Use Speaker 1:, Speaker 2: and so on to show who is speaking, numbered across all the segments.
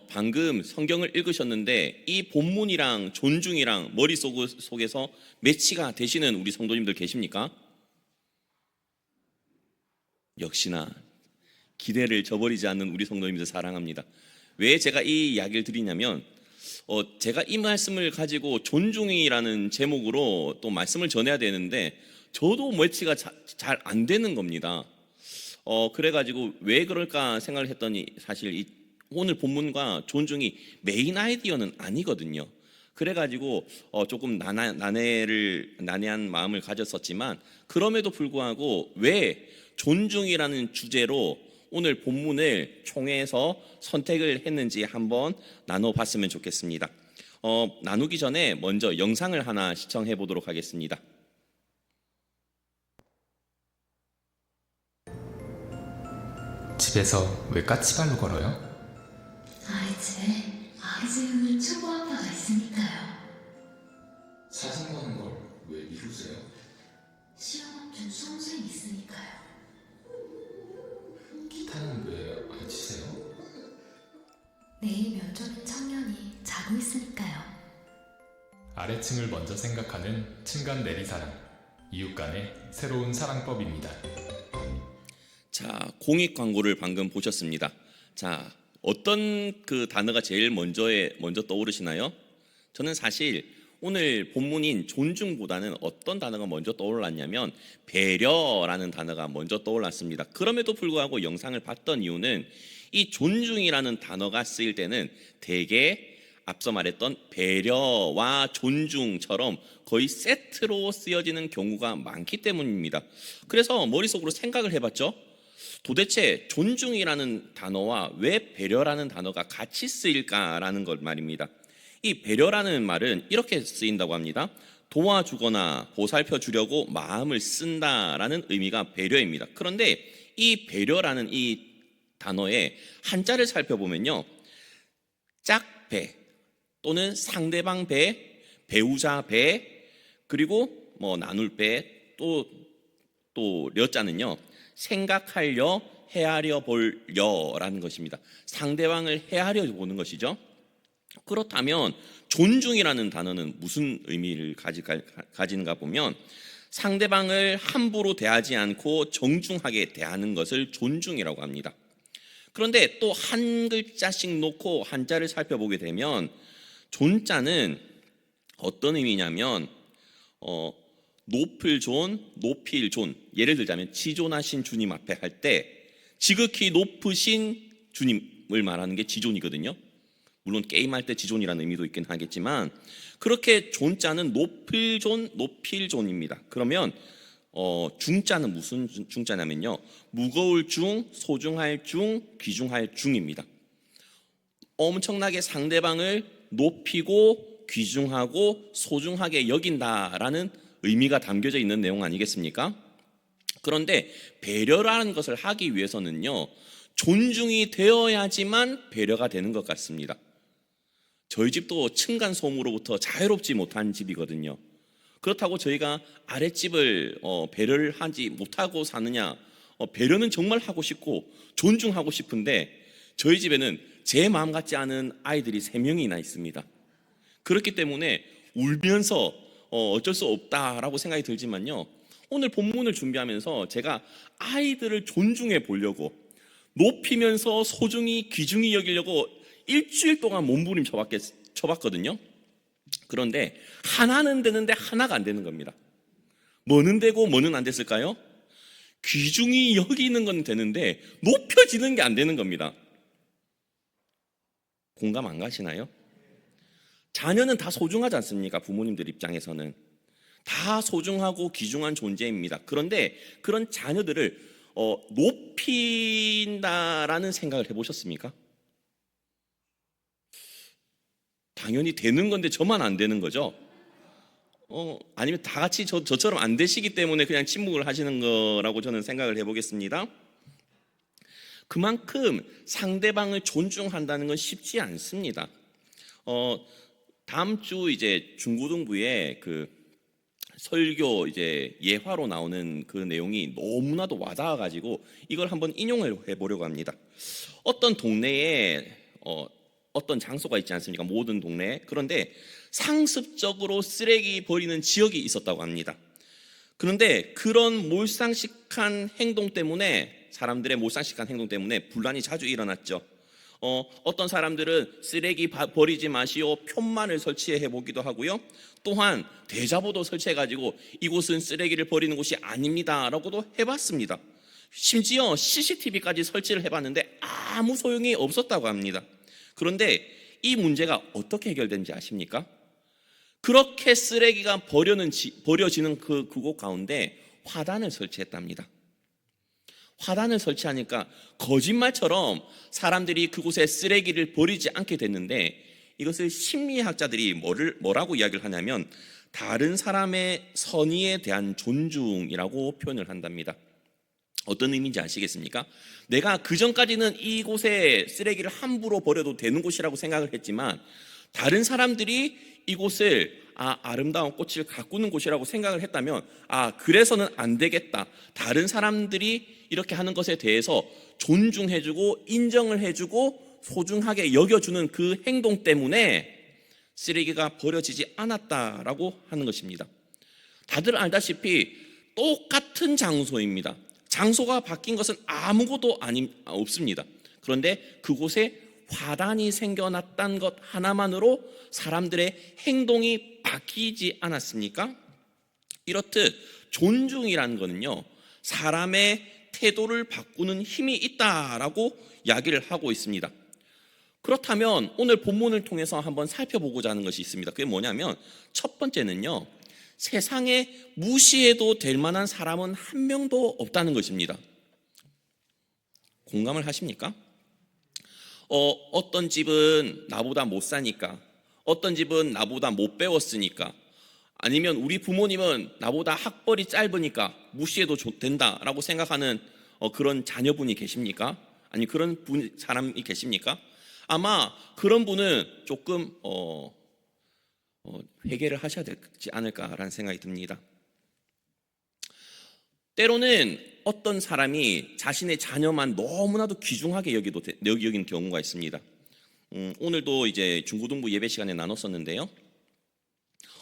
Speaker 1: 방금 성경을 읽으셨는데 이 본문이랑 존중이랑 머릿속에서 매치가 되시는 우리 성도님들 계십니까? 역시나 기대를 저버리지 않는 우리 성도님들 사랑합니다. 왜 제가 이 이야기를 드리냐면 제가 이 말씀을 가지고 존중이라는 제목으로 또 말씀을 전해야 되는데 저도 매치가 잘 안 되는 겁니다. 그래가지고 왜 그럴까 생각을 했더니 사실 오늘 본문과 존중이 메인 아이디어는 아니거든요. 그래가지고 조금 난해한 마음을 가졌었지만 그럼에도 불구하고 왜 존중이라는 주제로 오늘 본문을 총회에서 선택을 했는지 한번 나눠봤으면 좋겠습니다. 나누기 전에 먼저 영상을 하나 시청해 보도록 하겠습니다.
Speaker 2: 집에서 왜 까치발로 걸어요?
Speaker 3: 아이즈는 초보 아빠가 있으니까요.
Speaker 2: 사진 거는 걸 왜 미루세요?
Speaker 3: 시험 앞둔 수험생이 있으니까요.
Speaker 2: 기타는 왜 안 치세요?
Speaker 3: 내일 면접인 청년이 자고 있으니까요.
Speaker 2: 아래층을 먼저 생각하는 층간 내리사랑, 이웃 간의 새로운 사랑법입니다.
Speaker 1: 자, 공익 광고를 방금 보셨습니다. 자, 어떤 그 단어가 제일 먼저 떠오르시나요? 저는 사실 오늘 본문인 존중보다는 어떤 단어가 먼저 떠올랐냐면 배려라는 단어가 먼저 떠올랐습니다. 그럼에도 불구하고 영상을 봤던 이유는 이 존중이라는 단어가 쓰일 때는 대개 앞서 말했던 배려와 존중처럼 거의 세트로 쓰여지는 경우가 많기 때문입니다. 그래서 머릿속으로 생각을 해봤죠. 도대체 존중이라는 단어와 왜 배려라는 단어가 같이 쓰일까라는 것 말입니다. 이 배려라는 말은 이렇게 쓰인다고 합니다. 도와주거나 보살펴 주려고 마음을 쓴다라는 의미가 배려입니다. 그런데 이 배려라는 이 단어의 한자를 살펴보면요, 짝배 또는 상대방 배, 배우자 배, 그리고 나눌 배, 또 려자는요, 생각하려, 헤아려 볼려라는 것입니다. 상대방을 헤아려 보는 것이죠. 그렇다면 존중이라는 단어는 무슨 의미를 가지는가 보면 상대방을 함부로 대하지 않고 정중하게 대하는 것을 존중이라고 합니다. 그런데 또 한 글자씩 놓고 한자를 살펴보게 되면 존자는 어떤 의미냐면 높일 존, 예를 들자면 지존하신 주님 앞에 할 때 지극히 높으신 주님을 말하는 게 지존이거든요. 물론 게임할 때 지존이라는 의미도 있긴 하겠지만 그렇게 존자는 높일 존입니다. 그러면 중자는 무슨 중자냐면요, 무거울 중, 소중할 중, 귀중할 중입니다. 엄청나게 상대방을 높이고 귀중하고 소중하게 여긴다라는 의미가 담겨져 있는 내용 아니겠습니까? 그런데 배려라는 것을 하기 위해서는요, 존중이 되어야지만 배려가 되는 것 같습니다. 저희 집도 층간소음으로부터 자유롭지 못한 집이거든요. 그렇다고 저희가 아랫집을 배려를 하지 못하고 사느냐? 배려는 정말 하고 싶고 존중하고 싶은데 저희 집에는 제 마음 같지 않은 아이들이 3명이나 있습니다. 그렇기 때문에 울면서 어쩔 수 없다라고 생각이 들지만요, 오늘 본문을 준비하면서 제가 아이들을 존중해 보려고 높이면서 소중히 귀중히 여기려고 일주일 동안 몸부림 쳐봤거든요. 그런데 하나는 되는데 하나가 안 되는 겁니다. 뭐는 되고 뭐는 안 됐을까요? 귀중히 여기는 건 되는데 높여지는 게 안 되는 겁니다. 공감 안 가시나요? 자녀는 다 소중하지 않습니까? 부모님들 입장에서는 다 소중하고 귀중한 존재입니다. 그런데 그런 자녀들을 높인다라는 생각을 해보셨습니까? 당연히 되는 건데 저만 안 되는 거죠. 아니면 다 같이 저처럼 안 되시기 때문에 그냥 침묵을 하시는 거라고 저는 생각을 해보겠습니다. 그만큼 상대방을 존중한다는 건 쉽지 않습니다. 다음 주 이제 중고등부에 그 설교 이제 예화로 나오는 그 내용이 너무나도 와닿아가지고 이걸 한번 인용을 해보려고 합니다. 어떤 동네에 어떤 장소가 있지 않습니까? 모든 동네에. 그런데 상습적으로 쓰레기 버리는 지역이 있었다고 합니다. 그런데 그런 몰상식한 행동 때문에, 사람들의 몰상식한 행동 때문에 분란이 자주 일어났죠. 어떤 사람들은 쓰레기 버리지 마시오 편만을 설치해 보기도 하고요. 또한 대자보도 설치해가지고 이곳은 쓰레기를 버리는 곳이 아닙니다 라고도 해봤습니다. 심지어 CCTV까지 설치를 해봤는데 아무 소용이 없었다고 합니다. 그런데 이 문제가 어떻게 해결되는지 아십니까? 그렇게 쓰레기가 버려지는 그곳 가운데 화단을 설치했답니다. 화단을 설치하니까 거짓말처럼 사람들이 그곳에 쓰레기를 버리지 않게 됐는데, 이것을 심리학자들이 뭐라고 이야기를 하냐면 다른 사람의 선의에 대한 존중이라고 표현을 한답니다. 어떤 의미인지 아시겠습니까? 내가 그전까지는 이곳에 쓰레기를 함부로 버려도 되는 곳이라고 생각을 했지만 다른 사람들이 이곳을 아름다운 꽃을 가꾸는 곳이라고 생각을 했다면 그래서는 안 되겠다. 다른 사람들이 이렇게 하는 것에 대해서 존중해주고 인정을 해주고 소중하게 여겨주는 그 행동 때문에 쓰레기가 버려지지 않았다라고 하는 것입니다. 다들 알다시피 똑같은 장소입니다. 장소가 바뀐 것은 아무것도 없습니다. 그런데 그곳에 화단이 생겨났다는 것 하나만으로 사람들의 행동이 바뀌지 않았습니까? 이렇듯 존중이라는 것은요, 사람의 태도를 바꾸는 힘이 있다라고 이야기를 하고 있습니다. 그렇다면 오늘 본문을 통해서 한번 살펴보고자 하는 것이 있습니다. 그게 뭐냐면 첫 번째는요, 세상에 무시해도 될 만한 사람은 한 명도 없다는 것입니다. 공감을 하십니까? 어떤 집은 나보다 못 사니까, 어떤 집은 나보다 못 배웠으니까, 아니면 우리 부모님은 나보다 학벌이 짧으니까 무시해도 된다라고 생각하는 그런 자녀분이 계십니까? 아니 그런 사람이 계십니까? 아마 그런 분은 조금 회개를 하셔야 되지 않을까라는 생각이 듭니다. 때로는 어떤 사람이 자신의 자녀만 너무나도 귀중하게 여기는 경우가 있습니다. 오늘도 이제 중고등부 예배 시간에 나눴었는데요.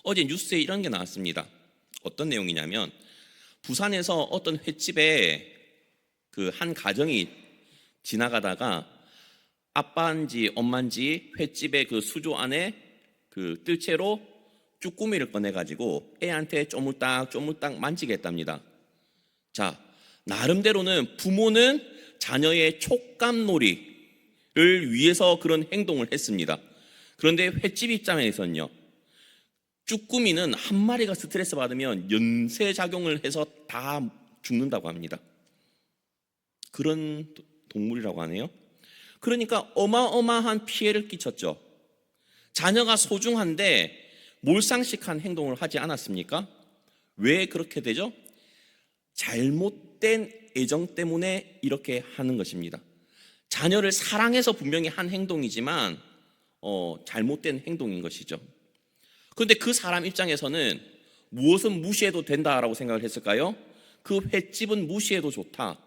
Speaker 1: 어제 뉴스에 이런 게 나왔습니다. 어떤 내용이냐면 부산에서 어떤 횟집에 그 한 가정이 지나가다가 아빠인지 엄마인지 횟집의 그 수조 안에 그 뜰채로 쭈꾸미를 꺼내가지고 애한테 쪼물딱 만지게 했답니다. 자, 나름대로는 부모는 자녀의 촉감놀이를 위해서 그런 행동을 했습니다. 그런데 횟집 입장에서는요, 쭈꾸미는 한 마리가 스트레스 받으면 연쇄작용을 해서 다 죽는다고 합니다. 그런 동물이라고 하네요. 그러니까 어마어마한 피해를 끼쳤죠. 자녀가 소중한데 몰상식한 행동을 하지 않았습니까? 왜 그렇게 되죠? 잘못된 애정 때문에 이렇게 하는 것입니다. 자녀를 사랑해서 분명히 한 행동이지만 잘못된 행동인 것이죠. 그런데 그 사람 입장에서는 무엇은 무시해도 된다라고 생각을 했을까요? 그 횟집은 무시해도 좋다,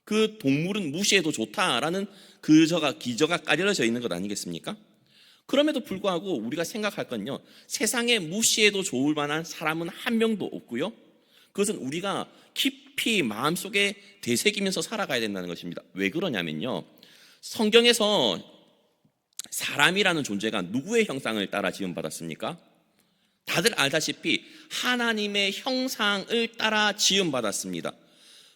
Speaker 1: 그 동물은 무시해도 좋다라는 기저가 깔려져 있는 것 아니겠습니까? 그럼에도 불구하고 우리가 생각할 건요, 세상에 무시해도 좋을 만한 사람은 한 명도 없고요, 그것은 우리가 깊이 마음속에 되새기면서 살아가야 된다는 것입니다. 왜 그러냐면요, 성경에서 사람이라는 존재가 누구의 형상을 따라 지음받았습니까? 다들 알다시피 하나님의 형상을 따라 지음받았습니다.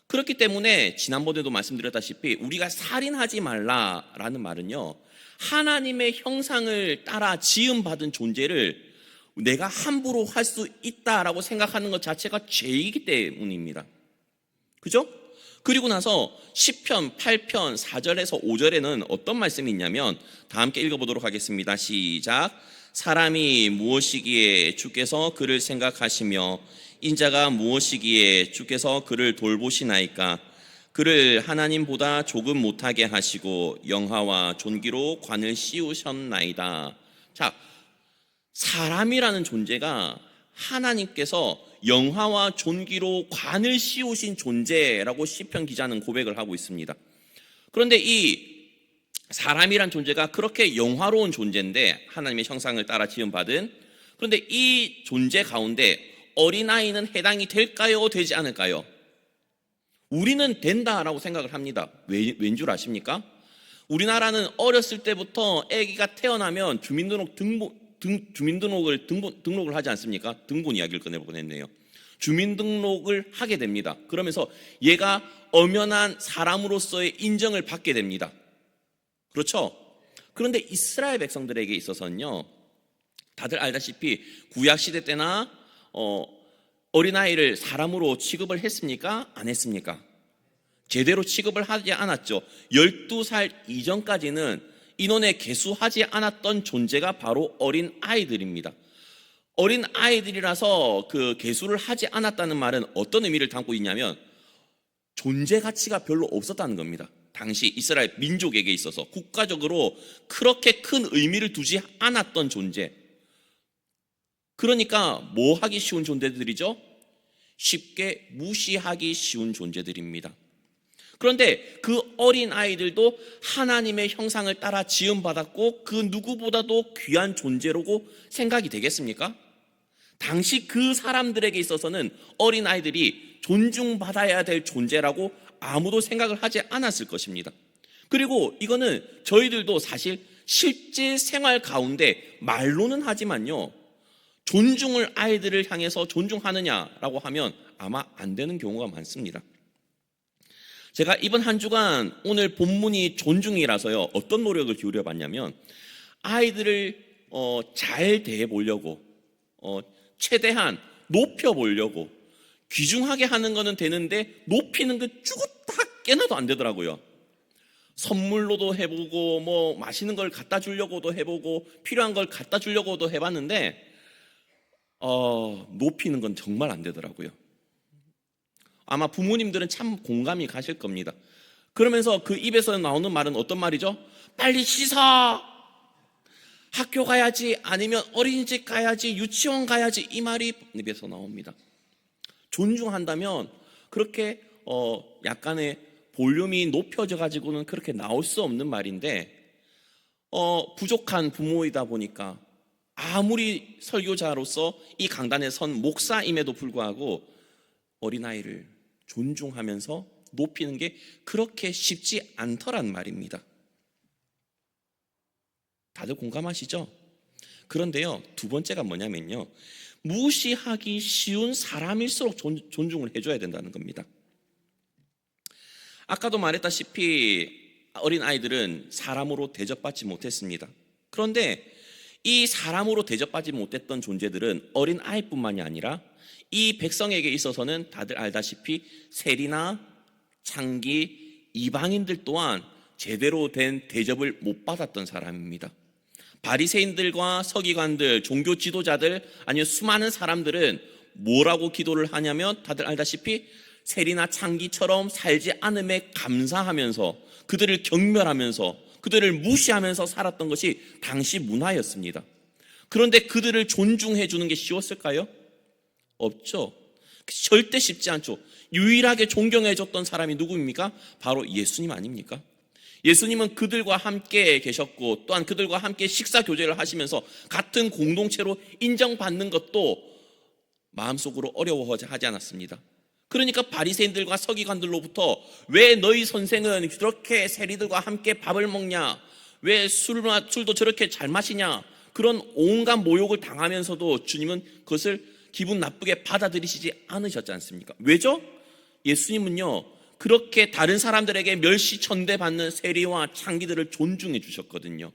Speaker 1: 그렇기 때문에 지난번에도 말씀드렸다시피 우리가 살인하지 말라라는 말은요, 하나님의 형상을 따라 지음받은 존재를 내가 함부로 할 수 있다라고 생각하는 것 자체가 죄이기 때문입니다. 그죠? 그리고 나서 시편 8편 4절에서 5절에는 어떤 말씀이 있냐면 다 함께 읽어보도록 하겠습니다. 시작. 사람이 무엇이기에 주께서 그를 생각하시며 인자가 무엇이기에 주께서 그를 돌보시나이까. 그를 하나님보다 조금 못하게 하시고 영화와 존귀로 관을 씌우셨나이다. 자, 사람이라는 존재가 하나님께서 영화와 존귀로 관을 씌우신 존재라고 시편 기자는 고백을 하고 있습니다. 그런데 이 사람이란 존재가 그렇게 영화로운 존재인데 하나님의 형상을 따라 지음받은, 그런데 이 존재 가운데 어린아이는 해당이 될까요? 되지 않을까요? 우리는 된다라고 생각을 합니다. 왠 줄 아십니까? 우리나라는 어렸을 때부터 아기가 태어나면 등록을 하지 않습니까? 등본 이야기를 꺼내보냈네요. 주민등록을 하게 됩니다. 그러면서 얘가 엄연한 사람으로서의 인정을 받게 됩니다. 그렇죠? 그런데 이스라엘 백성들에게 있어서는요, 다들 알다시피 구약시대 때나 어린아이를 사람으로 취급을 했습니까? 안 했습니까? 제대로 취급을 하지 않았죠. 12살 이전까지는 인원에 계수하지 않았던 존재가 바로 어린아이들입니다. 어린아이들이라서 그 계수를 하지 않았다는 말은 어떤 의미를 담고 있냐면 존재 가치가 별로 없었다는 겁니다. 당시 이스라엘 민족에게 있어서 국가적으로 그렇게 큰 의미를 두지 않았던 존재. 그러니까 뭐 하기 쉬운 존재들이죠? 쉽게 무시하기 쉬운 존재들입니다. 그런데 그 어린아이들도 하나님의 형상을 따라 지음받았고 그 누구보다도 귀한 존재라고 생각이 되겠습니까? 당시 그 사람들에게 있어서는 어린아이들이 존중받아야 될 존재라고 아무도 생각을 하지 않았을 것입니다. 그리고 이거는 저희들도 사실 실제 생활 가운데 말로는 하지만요, 존중을 아이들을 향해서 존중하느냐라고 하면 아마 안 되는 경우가 많습니다. 제가 이번 한 주간 오늘 본문이 존중이라서요, 어떤 노력을 기울여 봤냐면 아이들을 잘 대해보려고, 최대한 높여보려고, 귀중하게 하는 거는 되는데 높이는 거 죽었다 깨나도 안 되더라고요. 선물로도 해보고 뭐 맛있는 걸 갖다 주려고도 해보고 필요한 걸 갖다 주려고도 해봤는데 높이는 건 정말 안 되더라고요. 아마 부모님들은 참 공감이 가실 겁니다. 그러면서 그 입에서 나오는 말은 어떤 말이죠? 빨리 씻어! 학교 가야지, 아니면 어린이집 가야지, 유치원 가야지, 이 말이 입에서 나옵니다. 존중한다면 그렇게 약간의 볼륨이 높여져 가지고는 그렇게 나올 수 없는 말인데 부족한 부모이다 보니까 아무리 설교자로서 이 강단에 선 목사임에도 불구하고 어린아이를 존중하면서 높이는 게 그렇게 쉽지 않더란 말입니다. 다들 공감하시죠? 그런데요, 두 번째가 뭐냐면요, 무시하기 쉬운 사람일수록 존중을 해줘야 된다는 겁니다. 아까도 말했다시피 어린아이들은 사람으로 대접받지 못했습니다. 그런데 이 사람으로 대접받지 못했던 존재들은 어린아이뿐만이 아니라 이 백성에게 있어서는 다들 알다시피 세리나 창기, 이방인들 또한 제대로 된 대접을 못 받았던 사람입니다. 바리새인들과 서기관들, 종교 지도자들, 아니면 수많은 사람들은 뭐라고 기도를 하냐면 다들 알다시피 세리나 창기처럼 살지 않음에 감사하면서 그들을 경멸하면서 그들을 무시하면서 살았던 것이 당시 문화였습니다. 그런데 그들을 존중해 주는 게 쉬웠을까요? 없죠. 절대 쉽지 않죠. 유일하게 존경해 줬던 사람이 누구입니까? 바로 예수님 아닙니까? 예수님은 그들과 함께 계셨고 또한 그들과 함께 식사 교제를 하시면서 같은 공동체로 인정받는 것도 마음속으로 어려워하지 않았습니다. 그러니까 바리새인들과 서기관들로부터 왜 너희 선생은 그렇게 세리들과 함께 밥을 먹냐, 왜 술도 저렇게 잘 마시냐, 그런 온갖 모욕을 당하면서도 주님은 그것을 기분 나쁘게 받아들이시지 않으셨지 않습니까? 왜죠? 예수님은요, 그렇게 다른 사람들에게 멸시천대받는 세리와 창기들을 존중해 주셨거든요.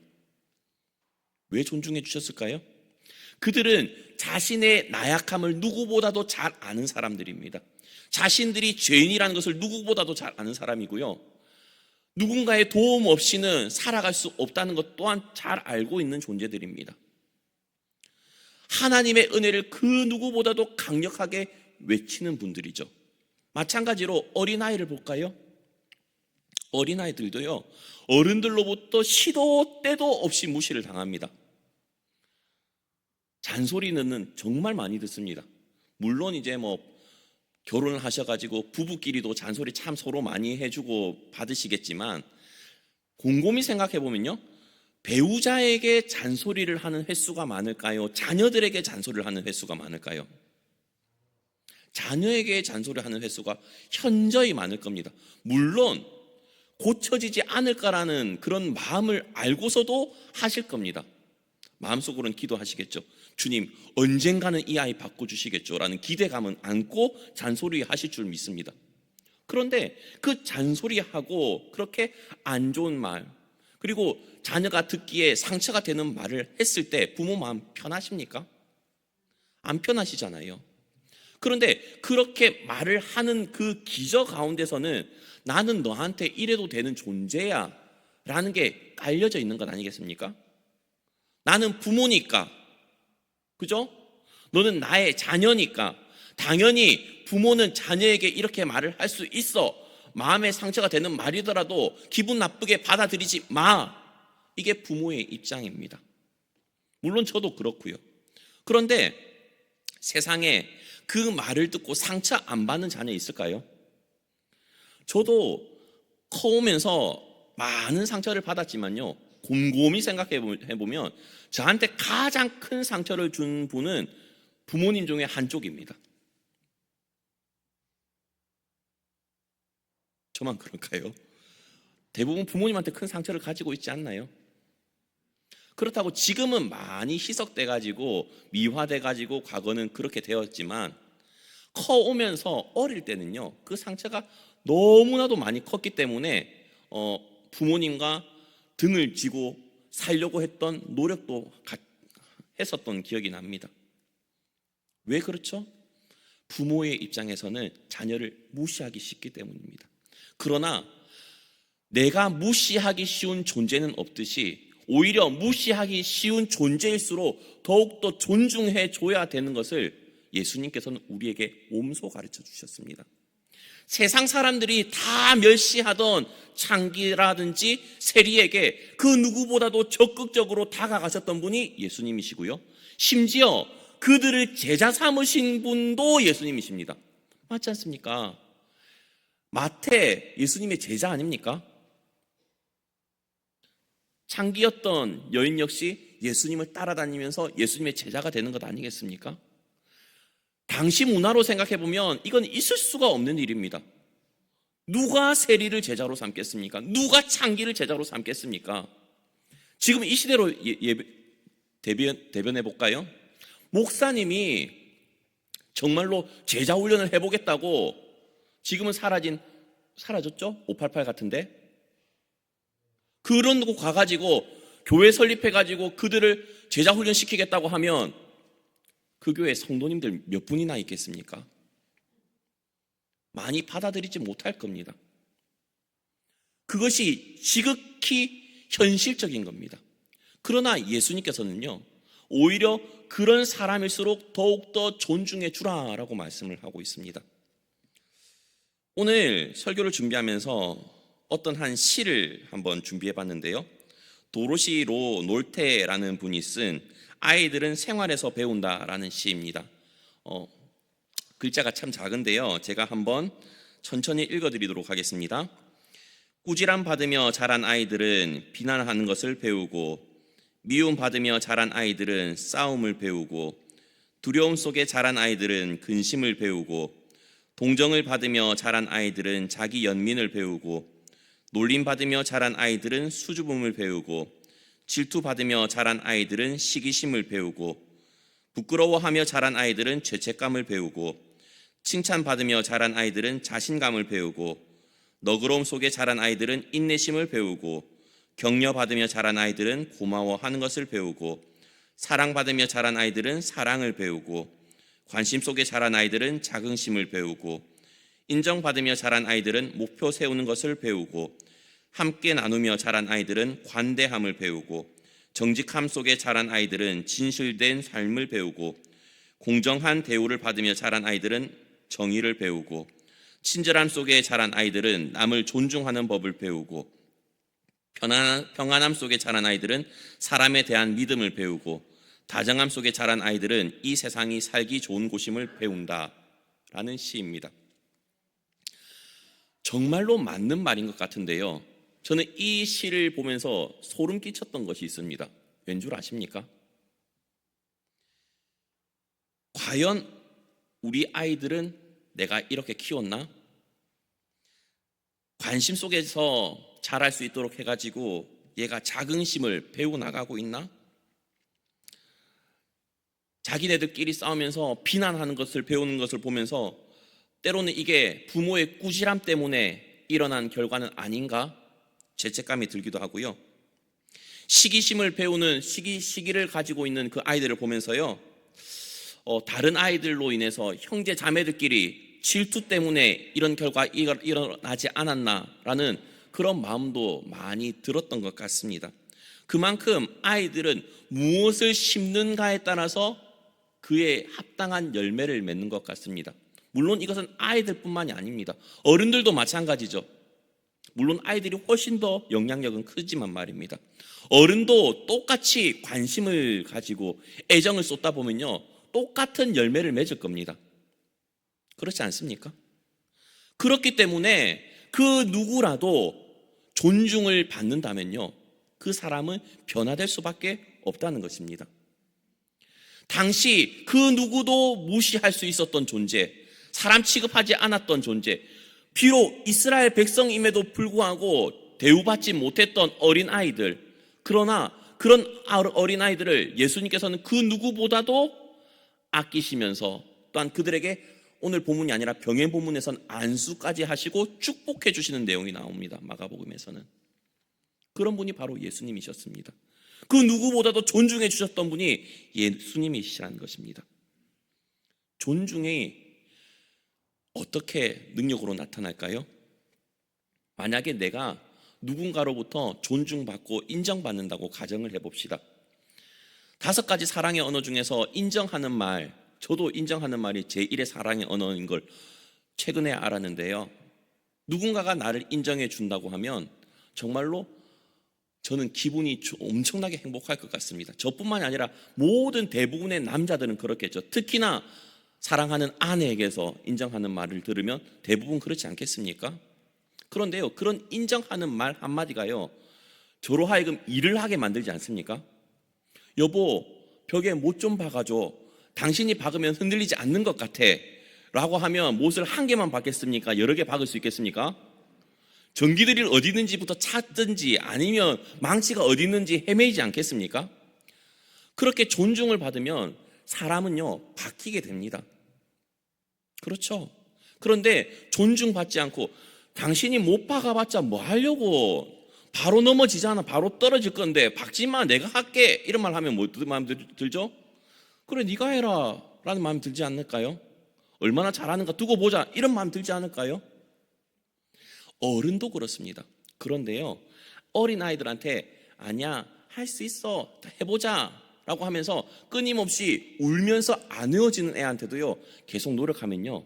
Speaker 1: 왜 존중해 주셨을까요? 그들은 자신의 나약함을 누구보다도 잘 아는 사람들입니다. 자신들이 죄인이라는 것을 누구보다도 잘 아는 사람이고요, 누군가의 도움 없이는 살아갈 수 없다는 것 또한 잘 알고 있는 존재들입니다. 하나님의 은혜를 그 누구보다도 강력하게 외치는 분들이죠. 마찬가지로 어린아이를 볼까요? 어린아이들도요, 어른들로부터 시도 때도 없이 무시를 당합니다. 잔소리는 정말 많이 듣습니다. 물론 이제 결혼을 하셔가지고 부부끼리도 잔소리 참 서로 많이 해주고 받으시겠지만 곰곰이 생각해 보면요, 배우자에게 잔소리를 하는 횟수가 많을까요? 자녀들에게 잔소리를 하는 횟수가 많을까요? 자녀에게 잔소리를 하는 횟수가 현저히 많을 겁니다. 물론 고쳐지지 않을까라는 그런 마음을 알고서도 하실 겁니다. 마음속으로는 기도하시겠죠. 주님, 언젠가는 이 아이 바꿔주시겠죠 라는 기대감은 안고 잔소리 하실 줄 믿습니다. 그런데 그 잔소리하고 그렇게 안 좋은 말, 그리고 자녀가 듣기에 상처가 되는 말을 했을 때 부모 마음 편하십니까? 안 편하시잖아요. 그런데 그렇게 말을 하는 그 기저 가운데서는 나는 너한테 이래도 되는 존재야 라는 게 깔려져 있는 것 아니겠습니까? 나는 부모니까, 그죠? 너는 나의 자녀니까 당연히 부모는 자녀에게 이렇게 말을 할 수 있어. 마음에 상처가 되는 말이더라도 기분 나쁘게 받아들이지 마. 이게 부모의 입장입니다. 물론 저도 그렇고요. 그런데 세상에 그 말을 듣고 상처 안 받는 자녀 있을까요? 저도 커오면서 많은 상처를 받았지만요, 곰곰이 생각해 보면 저한테 가장 큰 상처를 준 분은 부모님 중에 한쪽입니다. 저만 그럴까요? 대부분 부모님한테 큰 상처를 가지고 있지 않나요? 그렇다고 지금은 많이 희석돼 가지고 미화돼 가지고 과거는 그렇게 되었지만 커오면서 어릴 때는요, 그 상처가 너무나도 많이 컸기 때문에 부모님과 등을 쥐고 살려고 했던 노력도 했었던 기억이 납니다. 왜 그렇죠? 부모의 입장에서는 자녀를 무시하기 쉽기 때문입니다. 그러나 내가 무시하기 쉬운 존재는 없듯이 오히려 무시하기 쉬운 존재일수록 더욱더 존중해 줘야 되는 것을 예수님께서는 우리에게 몸소 가르쳐 주셨습니다. 세상 사람들이 다 멸시하던 창기라든지 세리에게 그 누구보다도 적극적으로 다가가셨던 분이 예수님이시고요, 심지어 그들을 제자 삼으신 분도 예수님이십니다. 맞지 않습니까? 마태 예수님의 제자 아닙니까? 창기였던 여인 역시 예수님을 따라다니면서 예수님의 제자가 되는 것 아니겠습니까? 당시 문화로 생각해 보면 이건 있을 수가 없는 일입니다. 누가 세리를 제자로 삼겠습니까? 누가 창기를 제자로 삼겠습니까? 지금 이 시대로 대변해 볼까요? 목사님이 정말로 제자 훈련을 해보겠다고 지금은 사라졌죠? 588 같은데 그런 곳 가가지고 교회 설립해가지고 그들을 제자 훈련 시키겠다고 하면 그 교회 성도님들 몇 분이나 있겠습니까? 많이 받아들이지 못할 겁니다. 그것이 지극히 현실적인 겁니다. 그러나 예수님께서는요, 오히려 그런 사람일수록 더욱더 존중해 주라라고 말씀을 하고 있습니다. 오늘 설교를 준비하면서 어떤 한 시를 한번 준비해 봤는데요, 도로시 로 놀테라는 분이 쓴 아이들은 생활에서 배운다라는 시입니다. 글자가 참 작은데요, 제가 한번 천천히 읽어드리도록 하겠습니다. 꾸지람 받으며 자란 아이들은 비난하는 것을 배우고, 미움 받으며 자란 아이들은 싸움을 배우고, 두려움 속에 자란 아이들은 근심을 배우고, 동정을 받으며 자란 아이들은 자기 연민을 배우고, 놀림 받으며 자란 아이들은 수줍음을 배우고, 질투 받으며 자란 아이들은 시기심을 배우고, 부끄러워하며 자란 아이들은 죄책감을 배우고, 칭찬받으며 자란 아이들은 자신감을 배우고, 너그러움 속에 자란 아이들은 인내심을 배우고, 격려받으며 자란 아이들은 고마워하는 것을 배우고, 사랑받으며 자란 아이들은 사랑을 배우고, 관심 속에 자란 아이들은 자긍심을 배우고, 인정받으며 자란 아이들은 목표 세우는 것을 배우고, 함께 나누며 자란 아이들은 관대함을 배우고, 정직함 속에 자란 아이들은 진실된 삶을 배우고, 공정한 대우를 받으며 자란 아이들은 정의를 배우고, 친절함 속에 자란 아이들은 남을 존중하는 법을 배우고, 평안함 속에 자란 아이들은 사람에 대한 믿음을 배우고, 다정함 속에 자란 아이들은 이 세상이 살기 좋은 곳임을 배운다라는 시입니다. 정말로 맞는 말인 것 같은데요, 저는 이 시를 보면서 소름 끼쳤던 것이 있습니다. 왠 줄 아십니까? 과연 우리 아이들은 내가 이렇게 키웠나? 관심 속에서 자랄 수 있도록 해가지고 얘가 자긍심을 배워나가고 있나? 자기네들끼리 싸우면서 비난하는 것을 배우는 것을 보면서 때로는 이게 부모의 꾸지람 때문에 일어난 결과는 아닌가? 죄책감이 들기도 하고요. 시기심을 배우는 시기를 가지고 있는 그 아이들을 보면서요, 다른 아이들로 인해서 형제 자매들끼리 질투 때문에 이런 결과 일어나지 않았나라는 그런 마음도 많이 들었던 것 같습니다. 그만큼 아이들은 무엇을 심는가에 따라서 그에 합당한 열매를 맺는 것 같습니다. 물론 이것은 아이들뿐만이 아닙니다. 어른들도 마찬가지죠. 물론 아이들이 훨씬 더 영향력은 크지만 말입니다. 어른도 똑같이 관심을 가지고 애정을 쏟다 보면요, 똑같은 열매를 맺을 겁니다. 그렇지 않습니까? 그렇기 때문에 그 누구라도 존중을 받는다면요, 그 사람은 변화될 수밖에 없다는 것입니다. 당시 그 누구도 무시할 수 있었던 존재, 사람 취급하지 않았던 존재, 비록 이스라엘 백성임에도 불구하고 대우받지 못했던 어린아이들, 그러나 그런 어린아이들을 예수님께서는 그 누구보다도 아끼시면서 또한 그들에게 오늘 본문이 아니라 병행 본문에서는 안수까지 하시고 축복해 주시는 내용이 나옵니다. 마가복음에서는. 그런 분이 바로 예수님이셨습니다. 그 누구보다도 존중해 주셨던 분이 예수님이시라는 것입니다. 존중이 어떻게 능력으로 나타날까요? 만약에 내가 누군가로부터 존중받고 인정받는다고 가정을 해봅시다. 5가지 사랑의 언어 중에서 인정하는 말, 저도 인정하는 말이 제1의 사랑의 언어인 걸 최근에 알았는데요. 누군가가 나를 인정해 준다고 하면 정말로 저는 기분이 엄청나게 행복할 것 같습니다. 저뿐만이 아니라 모든 대부분의 남자들은 그렇겠죠. 특히나 사랑하는 아내에게서 인정하는 말을 들으면 대부분 그렇지 않겠습니까? 그런데요, 그런 인정하는 말 한마디가요, 저로 하여금 일을 하게 만들지 않습니까? 여보, 벽에 못 좀 박아줘. 당신이 박으면 흔들리지 않는 것 같아. 라고 하면 못을 한 개만 박겠습니까? 여러 개 박을 수 있겠습니까? 전기드릴 어디 있는지부터 찾든지 아니면 망치가 어디 있는지 헤매이지 않겠습니까? 그렇게 존중을 받으면 사람은요, 바뀌게 됩니다. 그렇죠? 그런데 존중받지 않고 당신이 못 박아봤자 뭐 하려고, 바로 넘어지잖아, 바로 떨어질 건데 박지 마, 내가 할게, 이런 말 하면 무슨 마음 들죠? 그래, 네가 해라 라는 마음 들지 않을까요? 얼마나 잘하는가 두고 보자, 이런 마음 들지 않을까요? 어른도 그렇습니다. 그런데요, 어린아이들한테 아니야, 할 수 있어, 해보자 라고 하면서 끊임없이 울면서 안 헤어지는 애한테도요, 계속 노력하면요,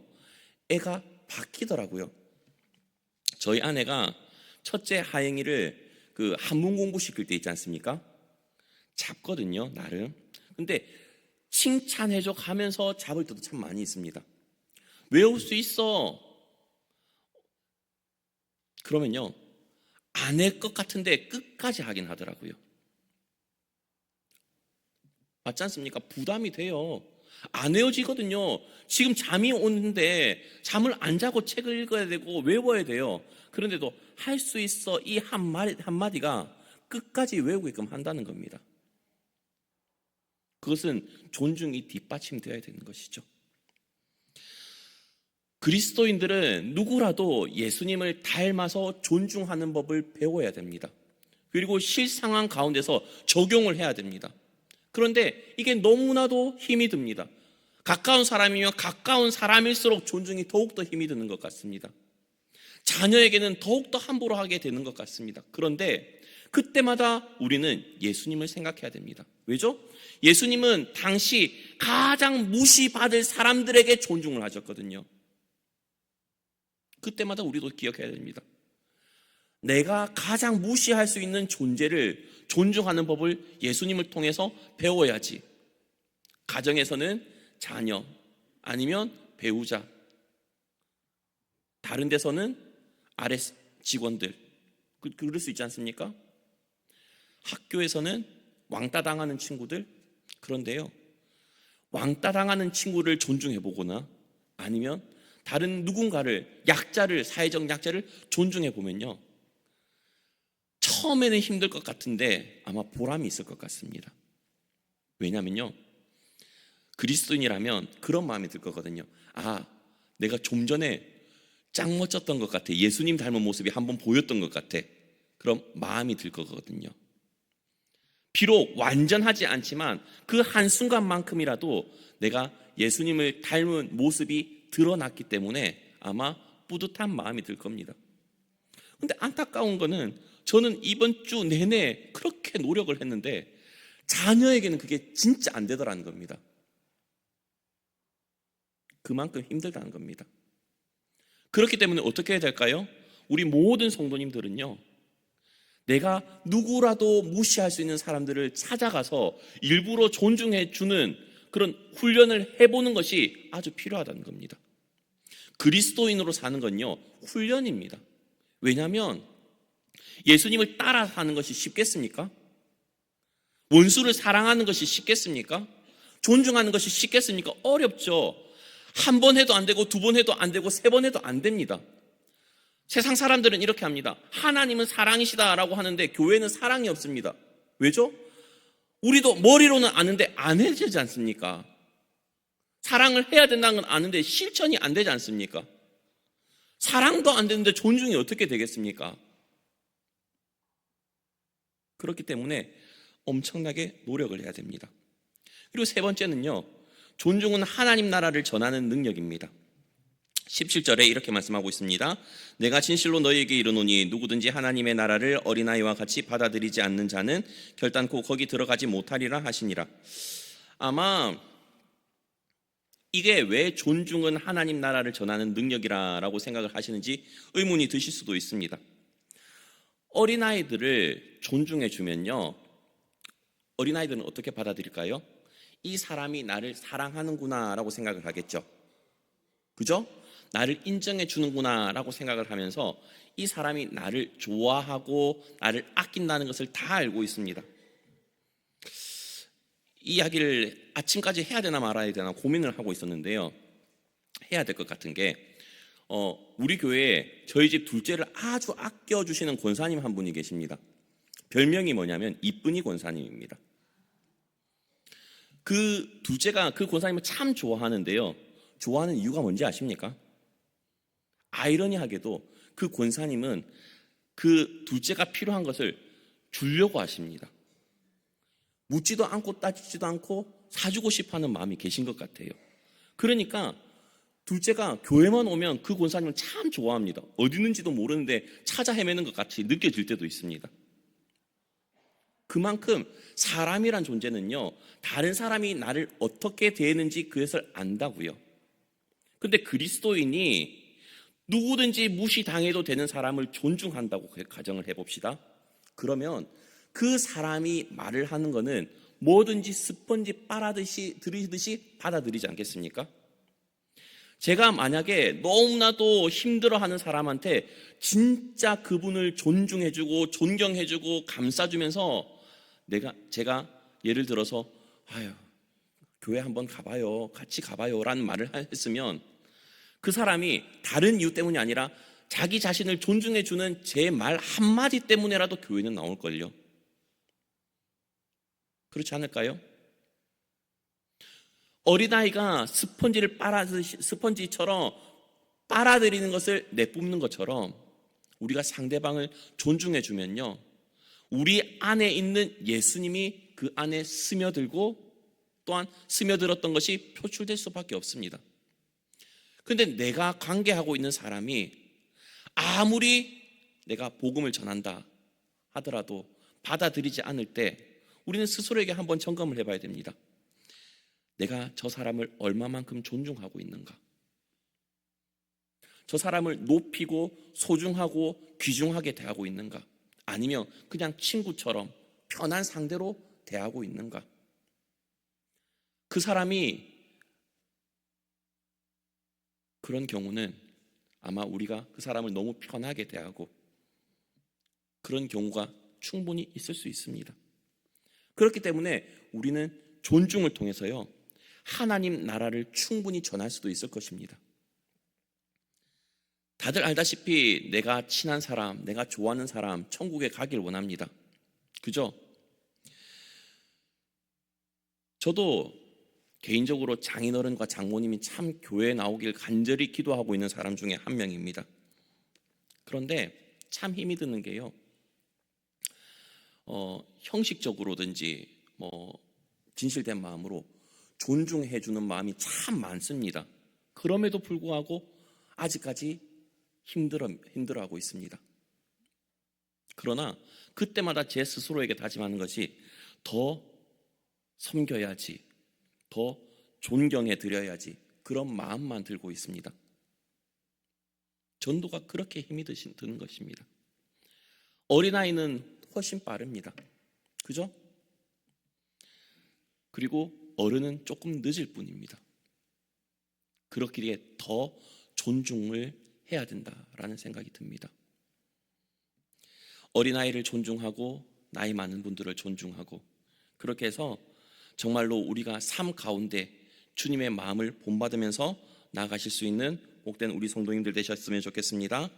Speaker 1: 애가 바뀌더라고요. 저희 아내가 첫째 하영이를 그 한문 공부 시킬 때 있지 않습니까? 잡거든요, 나름. 근데 칭찬해줘 가면서 잡을 때도 참 많이 있습니다. 외울 수 있어. 그러면요, 안 할 것 같은데 끝까지 하긴 하더라고요. 맞지 않습니까? 부담이 돼요. 안 외워지거든요. 지금 잠이 오는데 잠을 안 자고 책을 읽어야 되고 외워야 돼요. 그런데도 할 수 있어, 이 한마디가 끝까지 외우게끔 한다는 겁니다. 그것은 존중이 뒷받침되어야 되는 것이죠. 그리스도인들은 누구라도 예수님을 닮아서 존중하는 법을 배워야 됩니다. 그리고 실상황 가운데서 적용을 해야 됩니다. 그런데 이게 너무나도 힘이 듭니다. 가까운 사람이면 가까운 사람일수록 존중이 더욱더 힘이 드는 것 같습니다. 자녀에게는 더욱더 함부로 하게 되는 것 같습니다. 그런데 그때마다 우리는 예수님을 생각해야 됩니다. 왜죠? 예수님은 당시 가장 무시받을 사람들에게 존중을 하셨거든요. 그때마다 우리도 기억해야 됩니다. 내가 가장 무시할 수 있는 존재를 존중하는 법을 예수님을 통해서 배워야지. 가정에서는 자녀, 아니면 배우자, 다른 데서는 아래 직원들, 그럴 수 있지 않습니까? 학교에서는 왕따 당하는 친구들, 그런데요, 왕따 당하는 친구를 존중해 보거나 아니면 다른 누군가를, 약자를, 사회적 약자를 존중해 보면요, 처음에는 힘들 것 같은데 아마 보람이 있을 것 같습니다. 왜냐면요, 그리스도인이라면 그런 마음이 들 거거든요. 아, 내가 좀 전에 짱 멋졌던 것 같아. 예수님 닮은 모습이 한번 보였던 것 같아. 그럼 마음이 들 거거든요. 비록 완전하지 않지만 그 한순간만큼이라도 내가 예수님을 닮은 모습이 드러났기 때문에 아마 뿌듯한 마음이 들 겁니다. 근데 안타까운 거는 저는 이번 주 내내 그렇게 노력을 했는데 자녀에게는 그게 진짜 안 되더라는 겁니다. 그만큼 힘들다는 겁니다. 그렇기 때문에 어떻게 해야 될까요? 우리 모든 성도님들은요, 내가 누구라도 무시할 수 있는 사람들을 찾아가서 일부러 존중해 주는 그런 훈련을 해보는 것이 아주 필요하다는 겁니다. 그리스도인으로 사는 건요, 훈련입니다. 왜냐하면 예수님을 따라 사는 것이 쉽겠습니까? 원수를 사랑하는 것이 쉽겠습니까? 존중하는 것이 쉽겠습니까? 어렵죠. 한 번 해도 안 되고, 두 번 해도 안 되고, 세 번 해도 안 됩니다. 세상 사람들은 이렇게 합니다. 하나님은 사랑이시다라고 하는데 교회는 사랑이 없습니다. 왜죠? 우리도 머리로는 아는데 안 해지지 않습니까? 사랑을 해야 된다는 건 아는데 실천이 안 되지 않습니까? 사랑도 안 되는데 존중이 어떻게 되겠습니까? 그렇기 때문에 엄청나게 노력을 해야 됩니다. 그리고 세 번째는요, 존중은 하나님 나라를 전하는 능력입니다. 17절에 이렇게 말씀하고 있습니다. 내가 진실로 너희에게 이르노니 누구든지 하나님의 나라를 어린아이와 같이 받아들이지 않는 자는 결단코 거기 들어가지 못하리라 하시니라. 아마 이게 왜 존중은 하나님 나라를 전하는 능력이라고 생각을 하시는지 의문이 드실 수도 있습니다. 어린아이들을 존중해 주면요, 어린아이들은 어떻게 받아들일까요? 이 사람이 나를 사랑하는구나 라고 생각을 하겠죠. 그죠? 나를 인정해 주는구나 라고 생각을 하면서 이 사람이 나를 좋아하고 나를 아낀다는 것을 다 알고 있습니다. 이 이야기를 아침까지 해야 되나 말아야 되나 고민을 하고 있었는데요, 해야 될 것 같은 게 우리 교회에 저희 집 둘째를 아주 아껴주시는 권사님 한 분이 계십니다. 별명이 뭐냐면 이쁜이 권사님입니다. 그 둘째가 그 권사님을 참 좋아하는데요, 좋아하는 이유가 뭔지 아십니까? 아이러니하게도 그 권사님은 그 둘째가 필요한 것을 주려고 하십니다. 묻지도 않고 따지지도 않고 사주고 싶어하는 마음이 계신 것 같아요. 그러니까 둘째가 교회만 오면 그 권사님을 참 좋아합니다. 어디 있는지도 모르는데 찾아 헤매는 것 같이 느껴질 때도 있습니다. 그만큼 사람이란 존재는요, 다른 사람이 나를 어떻게 대했는지 그것을 안다고요. 근데 그리스도인이 누구든지 무시당해도 되는 사람을 존중한다고 가정을 해봅시다. 그러면 그 사람이 말을 하는 거는 뭐든지 스펀지 빨아들이듯이 받아들이지 않겠습니까? 제가 만약에 너무나도 힘들어하는 사람한테 진짜 그분을 존중해주고 존경해주고 감싸주면서 제가 예를 들어서 아유, 교회 한번 가봐요, 같이 가봐요 라는 말을 했으면 그 사람이 다른 이유 때문이 아니라 자기 자신을 존중해주는 제 말 한마디 때문에라도 교회는 나올걸요. 그렇지 않을까요? 어린아이가 스펀지처럼 빨아들이는 것을 내뿜는 것처럼 우리가 상대방을 존중해주면요, 우리 안에 있는 예수님이 그 안에 스며들고 또한 스며들었던 것이 표출될 수밖에 없습니다. 그런데 내가 관계하고 있는 사람이 아무리 내가 복음을 전한다 하더라도 받아들이지 않을 때 우리는 스스로에게 한번 점검을 해봐야 됩니다. 내가 저 사람을 얼마만큼 존중하고 있는가? 저 사람을 높이고 소중하고 귀중하게 대하고 있는가? 아니면 그냥 친구처럼 편한 상대로 대하고 있는가? 그 사람이 그런 경우는 아마 우리가 그 사람을 너무 편하게 대하고 그런 경우가 충분히 있을 수 있습니다. 그렇기 때문에 우리는 존중을 통해서요, 하나님 나라를 충분히 전할 수도 있을 것입니다. 다들 알다시피 내가 친한 사람, 내가 좋아하는 사람 천국에 가길 원합니다. 그죠? 저도 개인적으로 장인어른과 장모님이 참 교회에 나오길 간절히 기도하고 있는 사람 중에 한 명입니다. 그런데 참 힘이 드는 게요, 형식적으로든지 진실된 마음으로 존중해 주는 마음이 참 많습니다. 그럼에도 불구하고 아직까지 힘들어하고 있습니다. 그러나 그때마다 제 스스로에게 다짐하는 것이 더 섬겨야지, 더 존경해 드려야지, 그런 마음만 들고 있습니다. 전도가 그렇게 힘이 드는 것입니다. 어린아이는 훨씬 빠릅니다. 그죠? 그리고 어른은 조금 늦을 뿐입니다. 그렇기에 더 존중을 해야 된다라는 생각이 듭니다. 어린아이를 존중하고 나이 많은 분들을 존중하고, 그렇게 해서 정말로 우리가 삶 가운데 주님의 마음을 본받으면서 나아가실 수 있는 복된 우리 성도님들 되셨으면 좋겠습니다.